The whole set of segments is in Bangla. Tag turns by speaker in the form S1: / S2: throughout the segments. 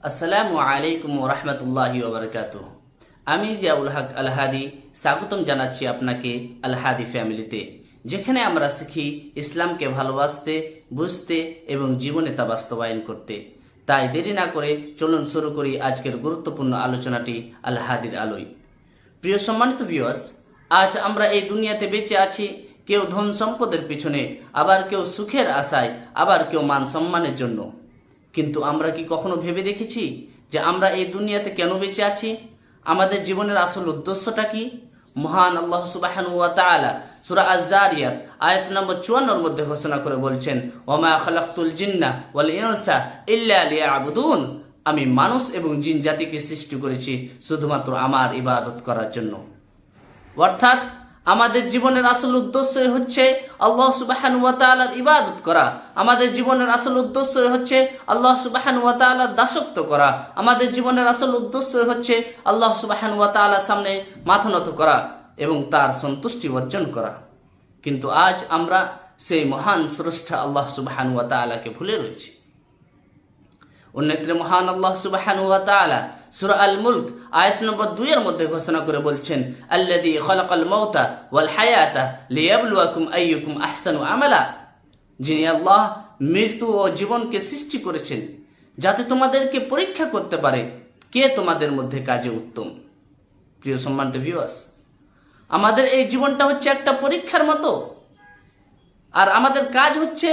S1: আসসালামু আলাইকুম ওরহমতুল্লাহি ওবরকাতুহ। আমি জিয়াউল হক আল হাদি স্বাগতম জানাচ্ছি আপনাকে আল হাদি ফ্যামিলিতে, যেখানে আমরা শিখি ইসলামকে ভালোবাসতে, বুঝতে এবং জীবনে তা বাস্তবায়ন করতে। তাই দেরি না করে চলুন শুরু করি আজকের গুরুত্বপূর্ণ আলোচনাটি আল হাদির আলোয়। প্রিয় সম্মানিত ভিউয়ার্স, আজ আমরা এই দুনিয়াতে বেঁচে আছি, কেউ ধন সম্পদের পিছনে, আবার কেউ সুখের আশায়, আবার কেউ মান সম্মানের জন্য। কিন্তু আমরা কি কখনো ভেবে দেখেছি যে আমরা এই দুনিয়াতে কেন বেঁচে আছি? আমাদের জীবনের আসল উদ্দেশ্যটা কি? মহান আল্লাহ সুবহানাহু ওয়া তাআলা সূরা আয-যারিয়াত আয়াত নম্বর 54 মধ্যে ঘোষণা করে বলছেন, ওয়া মা খালাকতুল জিন্না ওয়াল ইনসা ইল্লা লিয়াবুদুন। আমি মানুষ এবং জিন জাতিকে সৃষ্টি করেছি শুধুমাত্র আমার ইবাদত করার জন্য। অর্থাৎ আমাদের জীবনের আসল উদ্দেশ্য হচ্ছে আল্লাহ সুবহানাহু ওয়া তাআলার ইবাদত করা। আমাদের জীবনের আসল উদ্দেশ্য হচ্ছে আল্লাহ সুবহানাহু ওয়া তাআলার দাসত্ব করা। আমাদের জীবনের আসল উদ্দেশ্য হচ্ছে আল্লাহ সুবহানাহু ওয়া তাআলার সামনে মাথা নত করা এবং তার সন্তুষ্টি অর্জন করা। কিন্তু আজ আমরা সেই মহান স্রষ্টা আল্লাহ সুবহানাহু ওয়া তাআলাকে ভুলে রয়েছি। অন্যত্র মহান আল্লাহ সুবহানাহু ওয়া তাআলা সূরা আল মুলক আয়াত নম্বর 2 এর মধ্যে ঘোষণা করে বলছেন, আল্লাযী খালাকাল মাউতা ওয়াল হায়াতা লিয়াবলুয়াকুম আইয়ুকুম আহসানু আমালা। যিনি আল্লাহ মৃত্যু ও জীবনকে সৃষ্টি করেছেন যাতে তোমাদেরকে পরীক্ষা করতে পারে কে তোমাদের মধ্যে কাজে উত্তম। প্রিয় সম্মানিত ভিউয়ার্স, আমাদের এই জীবনটা হচ্ছে একটা পরীক্ষার মতো, আর আমাদের কাজ হচ্ছে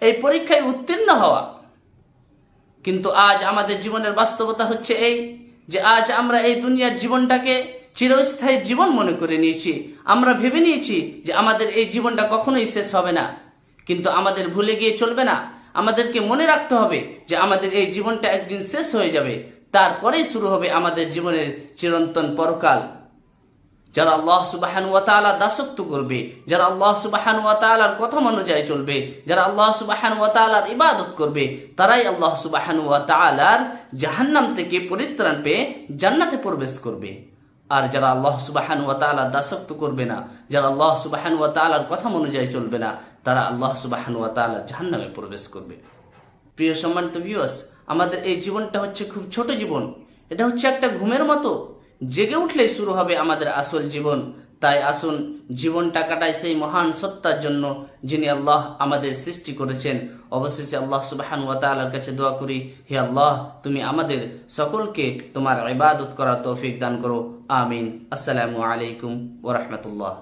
S1: এই পরীক্ষায় উত্তীর্ণ হওয়া। কিন্তু আজ আমাদের জীবনের বাস্তবতা হচ্ছে এই যে আজ আমরা এই দুনিয়ার জীবনটাকে চিরস্থায়ী জীবন মনে করে নিয়েছি। আমরা ভেবে নিয়েছি যে আমাদের এই জীবনটা কখনোই শেষ হবে না। কিন্তু আমাদের ভুলে গিয়ে চলবে না। আমাদেরকে মনে রাখতে হবে যে আমাদের এই জীবনটা একদিন শেষ হয়ে যাবে, তারপরেই শুরু হবে আমাদের জীবনের চিরন্তন পরকাল। যারা আল্লাহ সুবহানাহু ওয়া তাআলার দাসত্ব করবে, যারা আল্লাহ সুবহানাহু ওয়া তাআলার কথা অনুযায়ী চলবে, যারা আল্লাহ সুবহানাহু ওয়া তাআলার ইবাদত করবে, তারাই আল্লাহ সুবহানাহু ওয়া তাআলার জাহান্নাম থেকে পরিত্রাণ পেয়ে জান্নাতে প্রবেশ করবে। আর যারা আল্লাহ সুবহানাহু ওয়া তাআলার দাসত্ব করবে না, যারা আল্লাহ সুবহানাহু ওয়া তাআলার কথা অনুযায়ী চলবে না, তারা আল্লাহ সুবহানাহু ওয়া তাআলার জাহান্নামে প্রবেশ করবে। প্রিয় সম্মানিত ভিউয়ার্স, আমাদের এই জীবনটা হচ্ছে খুব ছোট জীবন। এটা হচ্ছে একটা ঘুমের মতো। জেগে উঠলেই শুরু হবে আমাদের আসল জীবন। তাই আসুন জীবনটা কাটাই সেই মহান সত্তার জন্য যিনি আল্লাহ আমাদের সৃষ্টি করেছেন। অবশেষে আল্লাহ সুবহানাহু ওয়া তাআলার কাছে দোয়া করি, হে আল্লাহ, তুমি আমাদের সকলকে তোমার ইবাদত করার তৌফিক দান করো। আমিন। আসসালামু আলাইকুম ওয়া রাহমাতুল্লাহ।